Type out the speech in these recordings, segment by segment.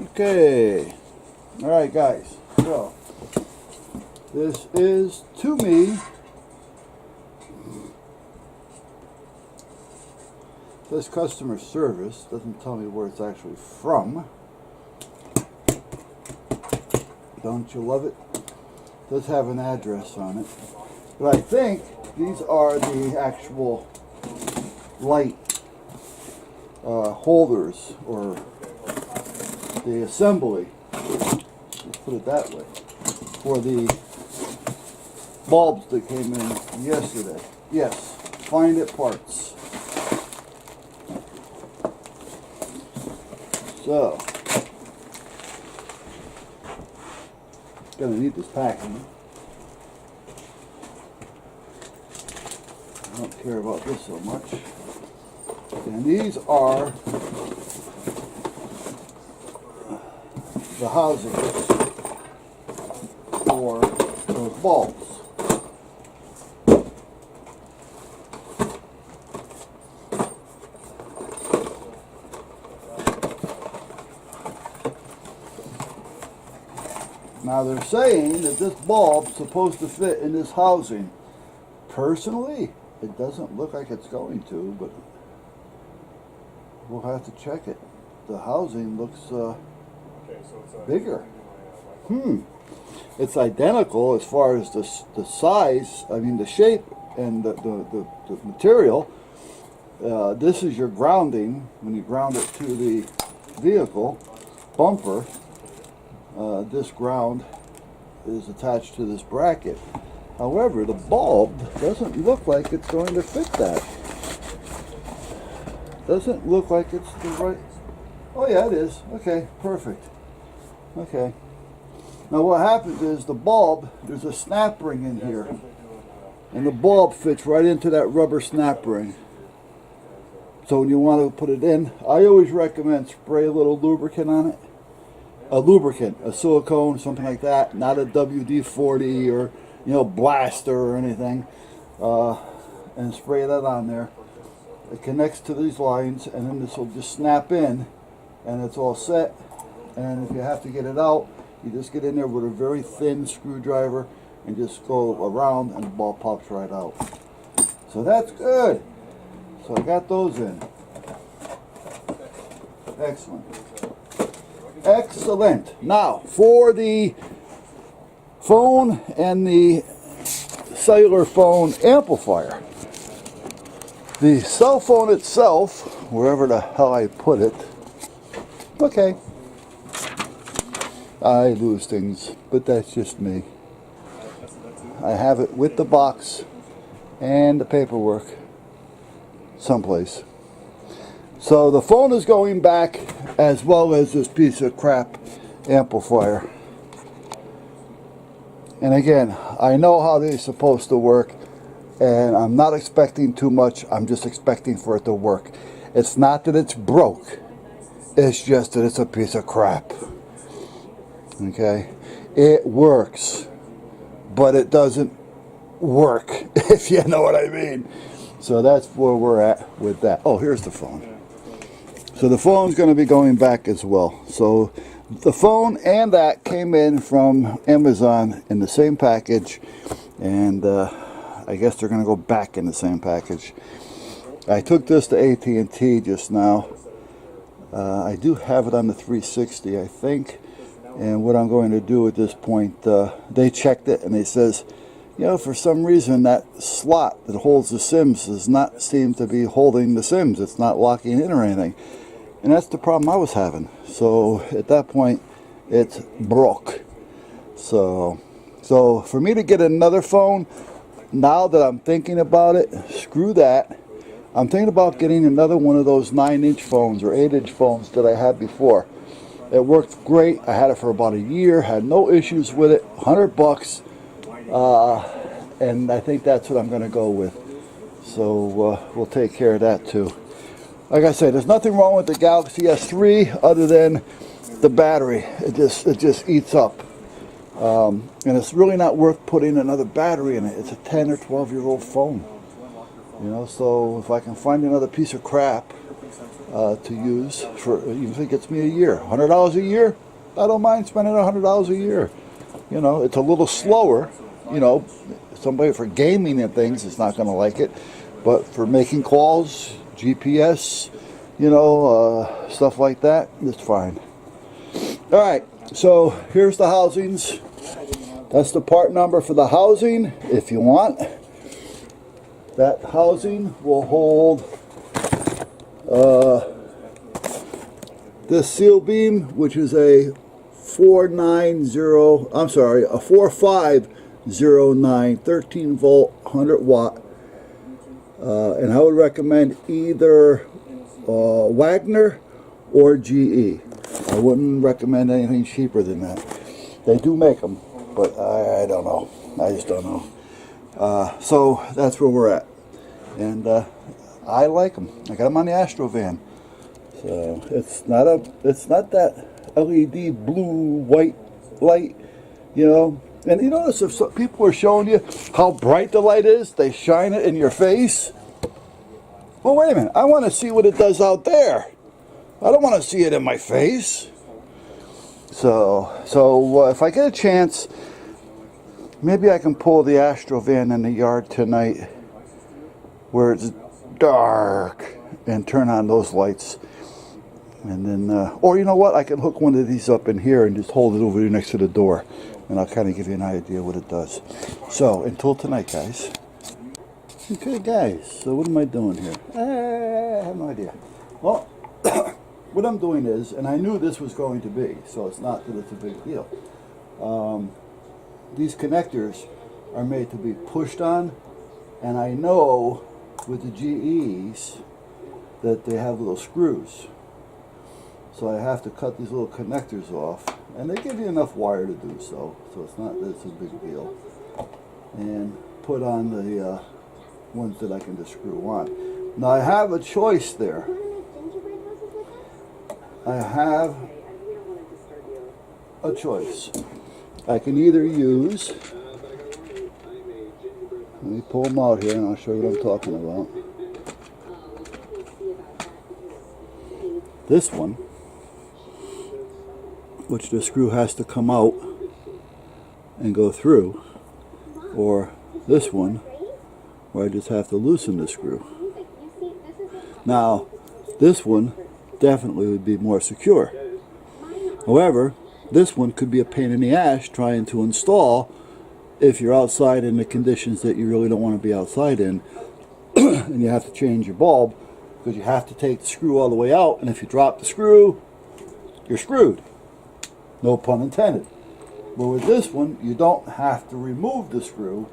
Okay. Alright guys, so this is to me this customer service. Doesn't tell me where it's actually from. Don't you love it? Does have an address on it. But I think these are the actual light holders, or the assembly, let's put it that way, for the bulbs that came in yesterday. Yes, find it parts. So, gonna need this packing. I don't care about this so much. And these are the housings for those bulbs. Now they're saying that this bulb's supposed to fit in this housing. Personally, it doesn't look like it's going to, but we'll have to check it. The housing looks bigger. It's identical as far as the size, I mean the shape and the material. This is your grounding when you ground it to the vehicle bumper. This ground is attached to this bracket. However, the bulb doesn't look like it's going to fit that. Doesn't look like it's the right... Oh yeah, it is. Okay, perfect. Okay. Now what happens is the bulb, there's a snap ring in here. And the bulb fits right into that rubber snap ring. So when you want to put it in, I always recommend spray a little lubricant on it. A lubricant, a silicone, something like that. Not a WD-40 or, blaster or anything. And spray that on there. It connects to these lines, and then this will just snap in, and it's all set. And if you have to get it out, you just get in there with a very thin screwdriver and just go around, and the ball pops right out. So that's good. So I got those in. Excellent. Excellent. Now for the phone and the cellular phone amplifier. The cell phone itself, wherever the hell I put it, okay, I lose things, but that's just me. I have it with the box and the paperwork someplace. So the phone is going back, as well as this piece of crap amplifier. And again, I know how they're supposed to work. And I'm not expecting too much. I'm just expecting for it to work. It's not that it's broke. It's just that it's a piece of crap. Okay? It works. But it doesn't work, if you know what I mean. So that's where we're at with that. Oh, here's the phone. So the phone's going to be going back as well. So the phone and that came in from Amazon in the same package. And I guess they're going to go back in the same package. I took this to AT&T just now. I do have it on the 360, I think. And what I'm going to do at this point, they checked it and they says, for some reason that slot that holds the SIMs does not seem to be holding the SIMs. It's not locking in or anything. And that's the problem I was having. So at that point, it's broke. So for me to get another phone, now that I'm thinking about it, screw that. I'm thinking about getting another one of those 9-inch phones or 8-inch phones that I had before. It worked great. I had it for about a year, had no issues with it, $100. And I think that's what I'm going to go with. So we'll take care of that too. Like I said, there's nothing wrong with the Galaxy S3 other than the battery. It just eats up. And it's really not worth putting another battery in it. It's a 10 or 12-year-old phone. So if I can find another piece of crap to use for, even if it gets me a year. $100 a year, I don't mind spending $100 a year. You know, it's a little slower. You know, somebody for gaming and things is not going to like it, but for making calls, GPS, you know, stuff like that, it's fine. All right, so here's the housings. That's the part number for the housing, if you want. That housing will hold this seal beam, which is a 4509 13 volt 100 watt, and I would recommend either Wagner or GE. I wouldn't recommend anything cheaper than that. They do make them, but I don't know. I just don't know. So that's where we're at, and I like them. I got them on the Astrovan. So it's not that LED blue white light, you know. And you notice if people are showing you how bright the light is, they shine it in your face. Well, wait a minute. I want to see what it does out there. I don't want to see it in my face. So if I get a chance, maybe I can pull the Astrovan in the yard tonight where it's dark and turn on those lights. And then, or you know what, I can hook one of these up in here and just hold it over here next to the door, and I'll kind of give you an idea what it does. So, until tonight, guys. Okay, guys, so what am I doing here? I have no idea. Well, what I'm doing is, and I knew this was going to be, so it's not that it's a big deal. These connectors are made to be pushed on, and I know with the GEs that they have little screws. So I have to cut these little connectors off, and they give you enough wire to do so, so it's not that it's a big deal. And put on the ones that I can just screw on. Now I have a choice there. I have a choice. I can either use, let me pull them out here and I'll show you what I'm talking about. This one, which the screw has to come out and go through, or this one where I just have to loosen the screw. Now this one definitely would be more secure. However, this one could be a pain in the ass trying to install if you're outside in the conditions that you really don't want to be outside in and you have to change your bulb, because you have to take the screw all the way out, and if you drop the screw, you're screwed. No pun intended. But with this one, you don't have to remove the screw,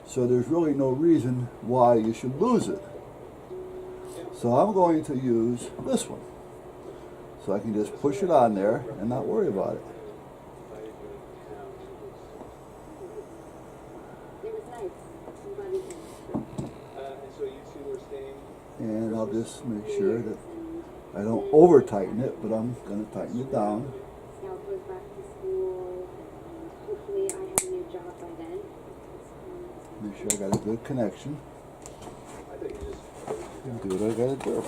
so there's really no reason why you should lose it. So I'm going to use this one. So I can just push it on there and not worry about it. And I'll just make sure that I don't over tighten it, but I'm going to tighten it down. Make sure I got a good connection. And do what I got to do.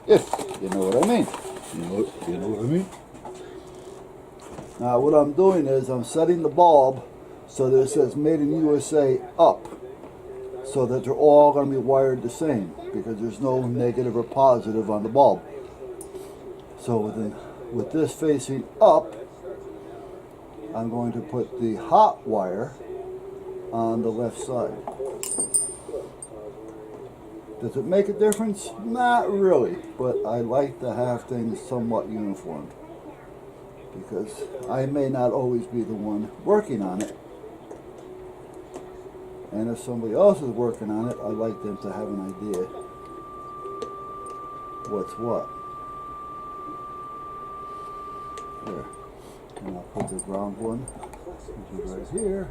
If you know what I mean. You know what I mean? Now what I'm doing is I'm setting the bulb so that it says Made in USA up, so that they're all going to be wired the same, because there's no negative or positive on the bulb. So with this facing up, I'm going to put the hot wire on the left side. Does it make a difference? Not really, but I like to have things somewhat uniform, because I may not always be the one working on it. And if somebody else is working on it, I like them to have an idea what's what. There. And I'll put the ground one, which is right here.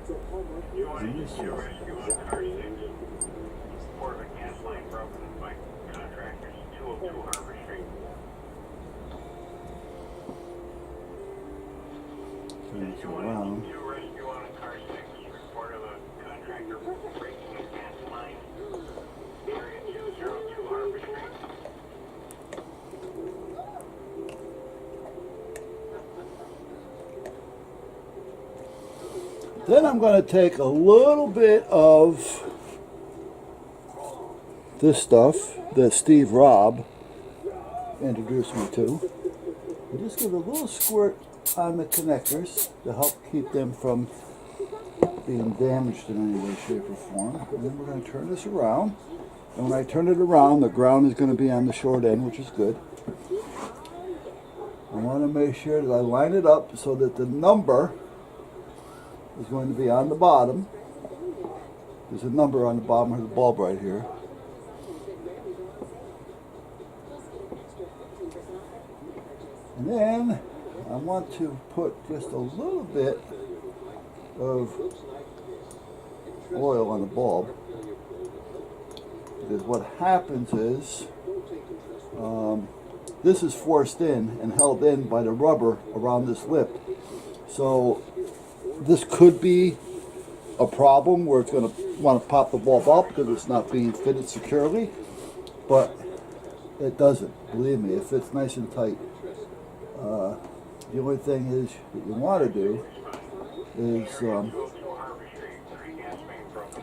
Turn it around. Then I'm going to take a little bit of this stuff that Steve Robb introduced me to. And just give a little squirt on the connectors to help keep them from being damaged in any way, shape, or form. And then we're going to turn this around. And when I turn it around, the ground is going to be on the short end, which is good. I want to make sure that I line it up so that the number is going to be on the bottom. There's a number on the bottom of the bulb right here. And then I want to put just a little bit of oil on the bulb. Because what happens is this is forced in and held in by the rubber around this lip. So this could be a problem where it's going to want to pop the bulb out because it's not being fitted securely, but it doesn't. Believe me, it fits nice and tight. The only thing is that you want to do is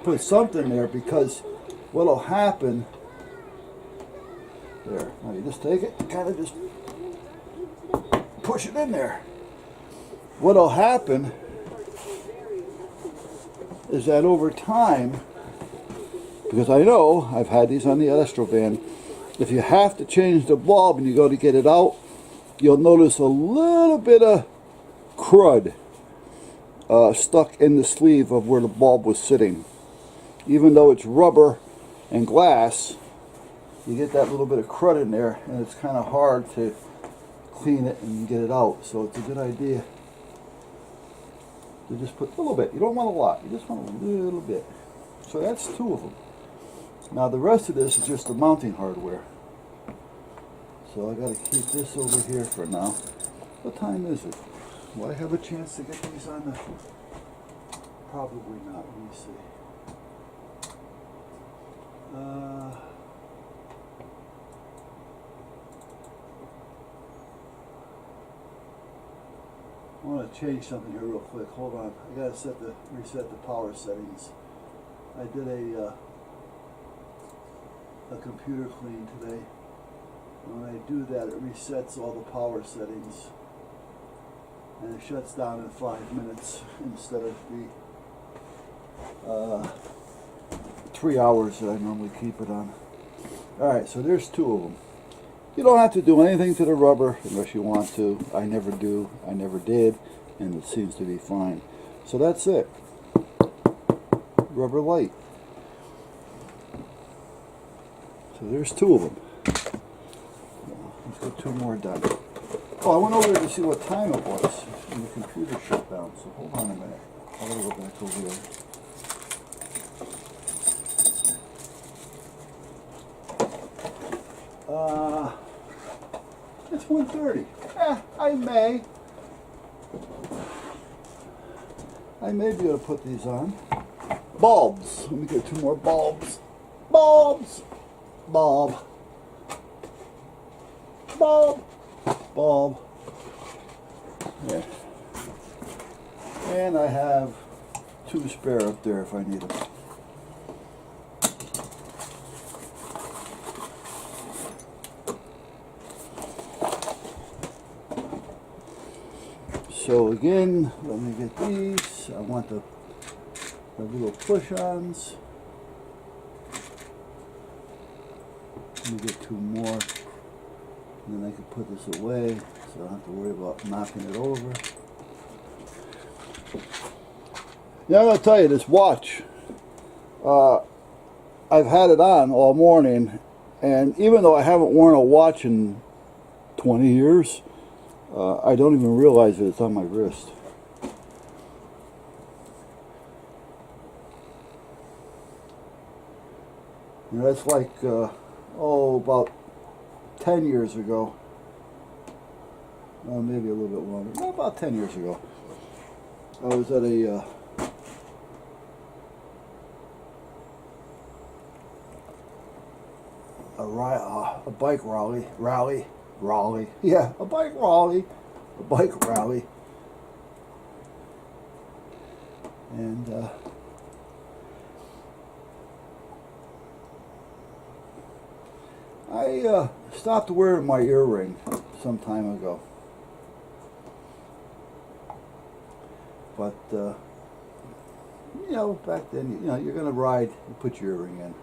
put something there, because what will happen there. Now you just take it, kind of just push it in there. What will happen is that over time, because I know I've had these on the Astrovan, if you have to change the bulb and you go to get it out, you'll notice a little bit of crud stuck in the sleeve of where the bulb was sitting. Even though it's rubber and glass, you get that little bit of crud in there, and it's kind of hard to clean it and get it out. So it's a good idea to just put a little bit. You don't want a lot, you just want a little bit. So that's two of them. Now the rest of this is just the mounting hardware. So I got to keep this over here for now. What time is it? Will I have a chance to get these on the... Probably not. Let me see. I want to change something here real quick. Hold on. I got to reset the power settings. I did a computer clean today. When I do that, it resets all the power settings, and it shuts down in 5 minutes instead of the 3 hours that I normally keep it on. Alright, so there's two of them. You don't have to do anything to the rubber unless you want to. I never do. I never did, and it seems to be fine. So that's it. Rubber light. So there's two of them. Let's get two more done. Oh, I went over there to see what time it was, and the computer shut down, so hold on a minute. I gotta go back over there. It's 1:30. I may be able to put these on. Bulbs. Let me get two more bulbs. Bulbs. Bulb. Bulb. Bulb. Yeah. And I have two spare up there if I need them. So again, let me get these. I want the little push-ons. Let me get two more, and then I can put this away, so I don't have to worry about knocking it over. Yeah, I'm going to tell you, this watch, I've had it on all morning, and even though I haven't worn a watch in 20 years, I don't even realize that it's on my wrist. You know, that's like, about 10 years ago. Maybe a little bit longer. No, about 10 years ago. I was at a bike rally. Yeah, a bike rally. And I stopped wearing my earring some time ago. But, you know, back then, you know, you're going to ride, you put your earring in.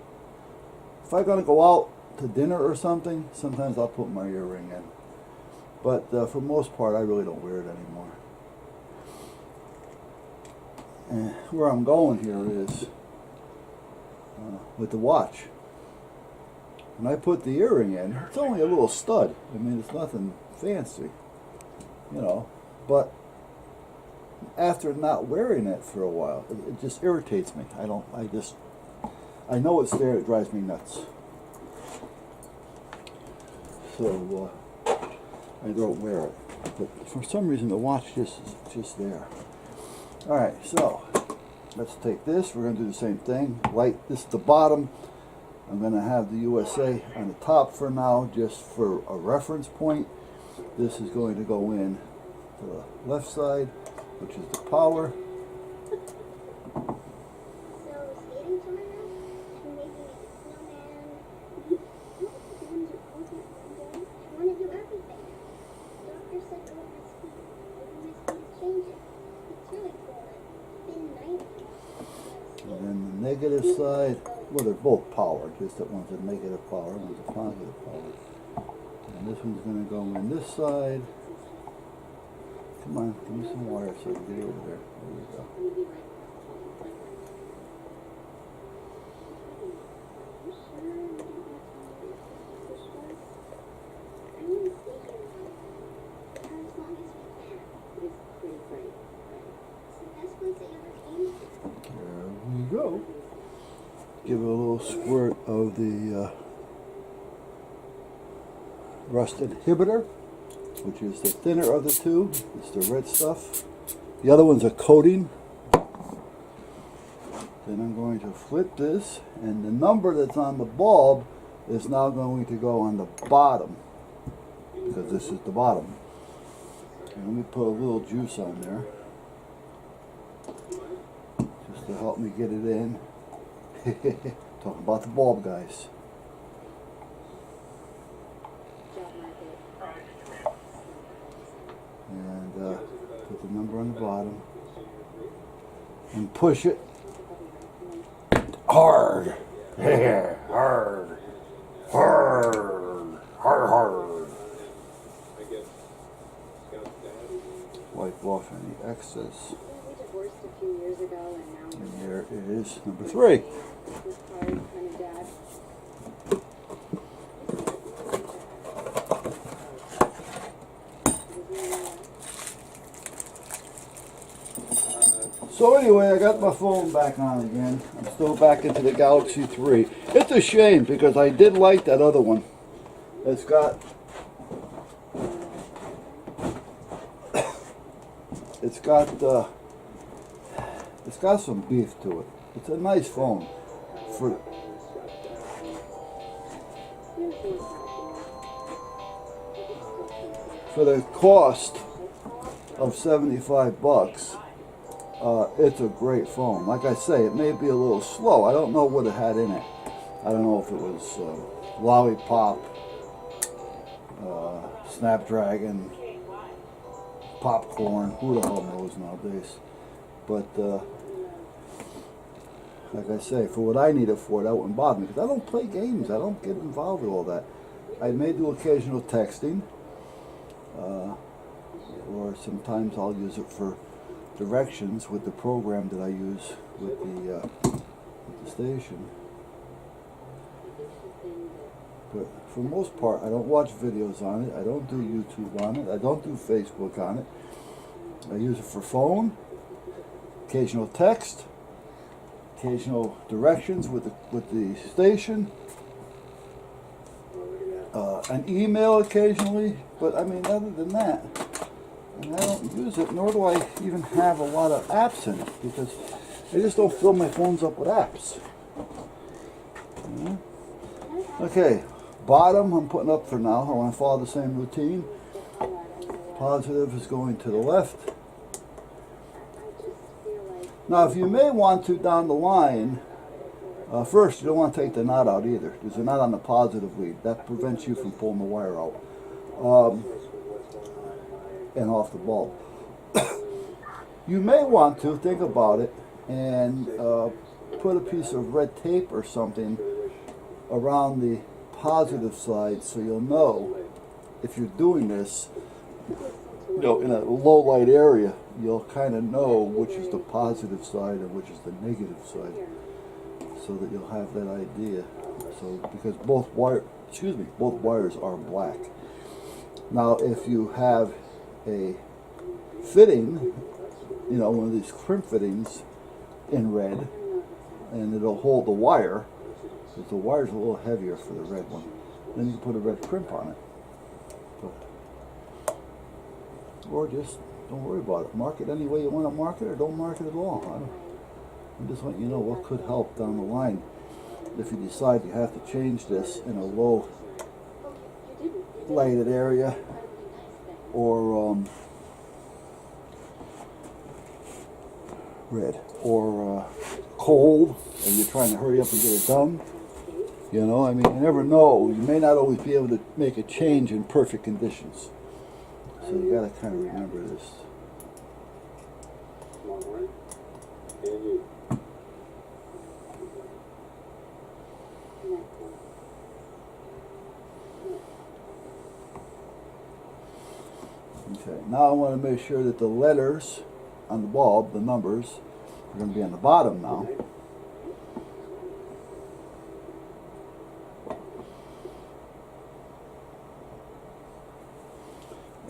If I'm going to go out to dinner or something, sometimes I'll put my earring in. But for the most part, I really don't wear it anymore. And where I'm going here is with the watch. When I put the earring in, it's only a little stud. I mean, it's nothing fancy, you know. But after not wearing it for a while, it just irritates me. I know it's there, it drives me nuts. So I don't wear it. But for some reason the watch is just there. Alright, so let's take this. We're going to do the same thing. Light, this is the bottom. I'm going to have the USA on the top for now, just for a reference point. This is going to go in to the left side, which is the power. And then the negative side, well, they're both power, just that one's a negative power, one's a positive power. And this one's going to go in this side. Come on, give me some wire so I can get over there. There we go. There we go. Give it a little squirt of the rust inhibitor, which is the thinner of the two. It's the red stuff. The other one's a coating. Then I'm going to flip this, and the number that's on the bulb is now going to go on the bottom, because this is the bottom. And let me put a little juice on there, just to help me get it in. Talking about the bulb, guys. And put the number on the bottom and push it hard. Yeah, hard. Hard. Hard, hard. Wipe off any excess. We divorced a few years ago, and now And there is number 3. this card, kind of dad. So anyway, I got my phone back on again. I'm still back into the Galaxy 3. It's a shame because I did like that other one. It's got it's got some beef to it. It's a nice phone for the cost of $75. It's a great phone. Like I say, it may be a little slow. I don't know what it had in it. I don't know if it was Lollipop, Snapdragon, Popcorn. Who the hell knows nowadays? But like I say, for what I need it for, that wouldn't bother me because I don't play games. I don't get involved with all that. I may do occasional texting, or sometimes I'll use it for directions with the program that I use with the station. But for the most part, I don't watch videos on it. I don't do YouTube on it. I don't do Facebook on it. I use it for phone, occasional text, occasional directions with the station, an email occasionally. But I mean, other than that, and I don't use it, nor do I even have a lot of apps in it, because I just don't fill my phones up with apps. Okay, bottom I'm putting up for now. I want to follow the same routine. Positive is going to the left. Now, if you may want to down the line, first you don't want to take the knot out either. There's a knot on the positive lead. That prevents you from pulling the wire out and off the bulb. You may want to think about it and put a piece of red tape or something around the positive side so you'll know if you're doing this, you know, in a low light area, you'll kind of know which is the positive side and which is the negative side, so that you'll have that idea. So because both wires are black. Now, if you have a fitting, you know, one of these crimp fittings in red, and it'll hold the wire, because the wire's a little heavier for the red one, then you can put a red crimp on it. Or just don't worry about it. Mark it any way you want to mark it, or don't mark it at all. I just want you to know what could help down the line if you decide you have to change this in a low lighted area, or red, or cold, and you're trying to hurry up and get it done. You know, I mean, you never know. You may not always be able to make a change in perfect conditions. So you got to kind of remember this. Okay, now I want to make sure that the letters on the bulb, the numbers, are going to be on the bottom now.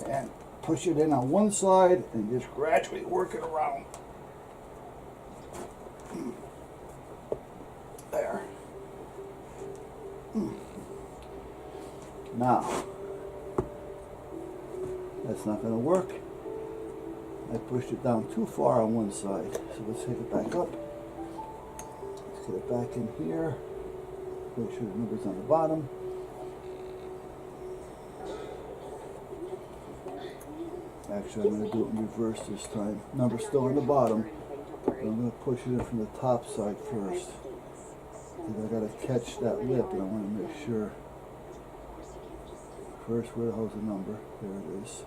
And push it in on one side and just gradually work it around. There. Now, that's not going to work. I pushed it down too far on one side. So let's take it back up. Let's get it back in here. Make sure the number's on the bottom. Actually, I'm going to do it in reverse this time. Number's still on the bottom. But I'm going to push it in from the top side first. Because I got to catch that lip, and I want to make sure. First, where the hell's the number? There it is.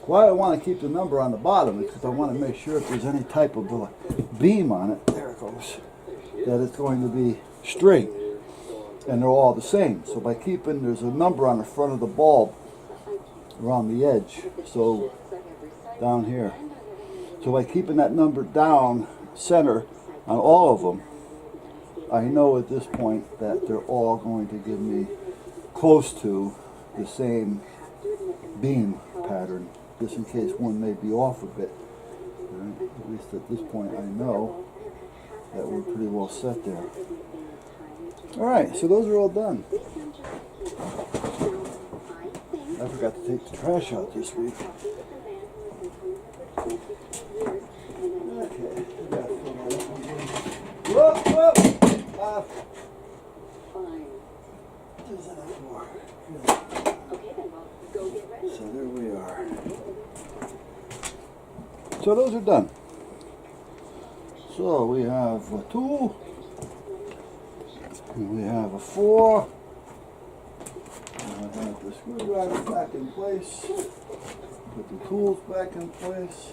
Why I want to keep the number on the bottom is because I want to make sure if there's any type of beam on it, there it goes, that it's going to be straight. And they're all the same. So by keeping, there's a number on the front of the bulb around the edge, so down here. So by keeping that number down center on all of them, I know at this point that they're all going to give me close to the same beam pattern, just in case one may be off a bit. Right? At least at this point I know that we're pretty well set there. Alright, so those are all done. I forgot to take the trash out this week. Okay. Whoop, whoop! So there we are. So those are done. So we have a 2, and we have a 4. I have the screwdriver back in place, put the tools back in place.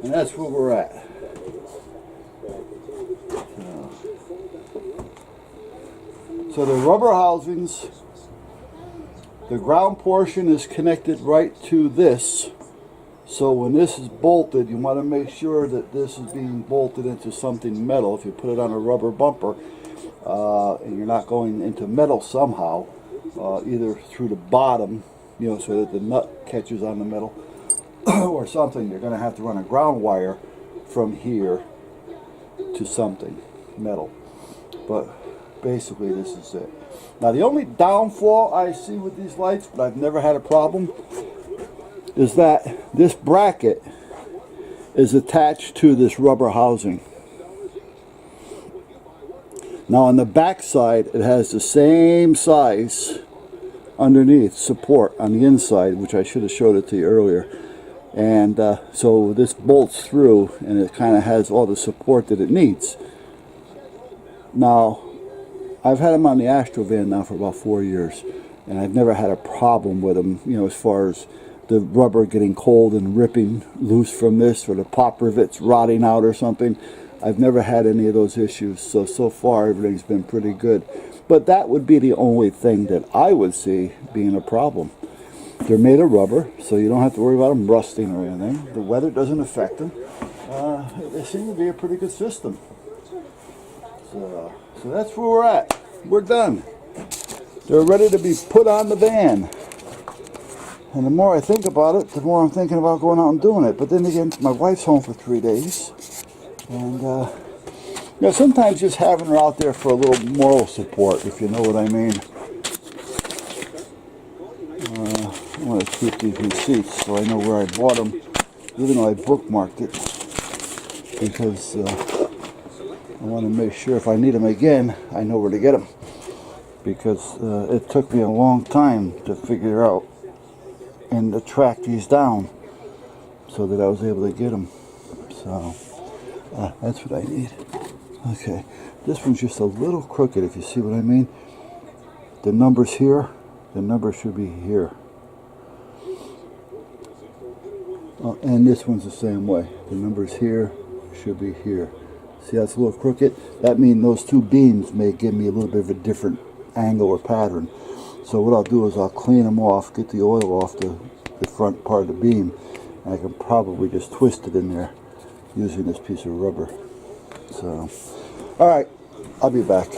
And that's where we're at. So the rubber housings, the ground portion is connected right to this. So when this is bolted, you want to make sure that this is being bolted into something metal. If you put it on a rubber bumper, and you're not going into metal somehow, either through the bottom, you know, so that the nut catches on the metal, or something, you're going to have to run a ground wire from here to something metal. But basically this is it. Now the only downfall I see with these lights, but I've never had a problem, is that this bracket is attached to this rubber housing. Now on the back side it has the same size underneath support on the inside, which I should have showed it to you earlier. And so this bolts through, and it kind of has all the support that it needs. Now, I've had them on the Astrovan now for about 4 years, and I've never had a problem with them, you know, as far as the rubber getting cold and ripping loose from this, or the pop rivets rotting out or something. I've never had any of those issues, so far everything's been pretty good. But that would be the only thing that I would see being a problem. They're made of rubber, so you don't have to worry about them rusting or anything. The weather doesn't affect them. They seem to be a pretty good system. So that's where we're at. We're done. They're ready to be put on the van. And the more I think about it, the more I'm thinking about going out and doing it. But then again, my wife's home for 3 days. And, you know, sometimes just having her out there for a little moral support, if you know what I mean. I want to keep these receipts so I know where I bought them, even though I bookmarked it, because I want to make sure if I need them again, I know where to get them, because it took me a long time to figure out and to track these down so that I was able to get them. So that's what I need. Okay, this one's just a little crooked, if you see what I mean. The number's here, the number should be here. And this one's the same way. The number's here, should be here. See how it's a little crooked? That means those two beams may give me a little bit of a different angle or pattern. So what I'll do is I'll clean them off, get the oil off the front part of the beam, and I can probably just twist it in there using this piece of rubber. So, alright, I'll be back.